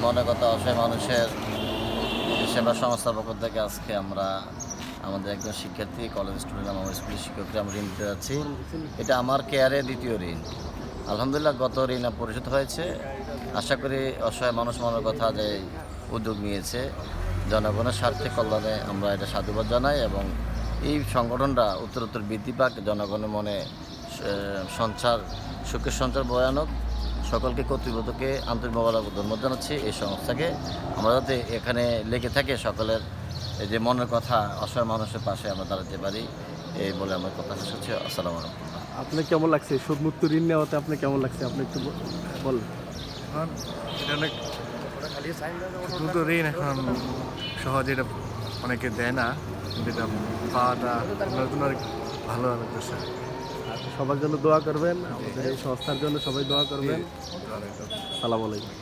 মনের কথা অসহায় মানুষের সেবা সংস্থার পক্ষ থেকে আজকে আমরা আমাদের একজন শিক্ষার্থী কলেজ স্টুডেন্ট আমার স্কুলের শিক্ষকরা আমরা ঋণ দিতে যাচ্ছি। এটা আমার কেয়ারে দ্বিতীয় ঋণ। আলহামদুলিল্লাহ গত ঋণ পরিশোধ হয়েছে। আশা করি অসহায় মানুষ মনের কথা যে উদ্যোগ নিয়েছে জনগণের স্বার্থে কল্যাণে আমরা এটা সাধুবাদ জানাই এবং এই সংগঠনটা উত্তরোত্তর বৃদ্ধি পাক, জনগণের মনে সুখের সঞ্চার বয়ানক। সকলকে কর্তৃপক্ষকে আন্তরিক মোবারক ধন্যবাদ জানাচ্ছি। এই সংস্থাকে আমরা যাতে এখানে লেগে থাকে সকলের এই যে মনের কথা অসহায় মানুষের পাশে আমরা দাঁড়াতে পারি, এই বলে আমার কথা শেষ হচ্ছে। আসসালামু আলাইকুম। আপনার কেমন লাগছে সুদমুক্ত ঋণ নেওয়াতে? আপনার কেমন লাগছে আপনি একটু বলেন। এখন এটা অনেক দ্রুত ঋণ এখন সহজে এটা অনেকে দেয় না, কিন্তু এটা পাওয়াটা আপনার জন্য অনেক ভালো লাগতেছে। আর সবার জন্য দোয়া করবেন, আমাদের এই সংস্থার জন্য সবাই দোয়া করবেন। সালাম আলাইকুম।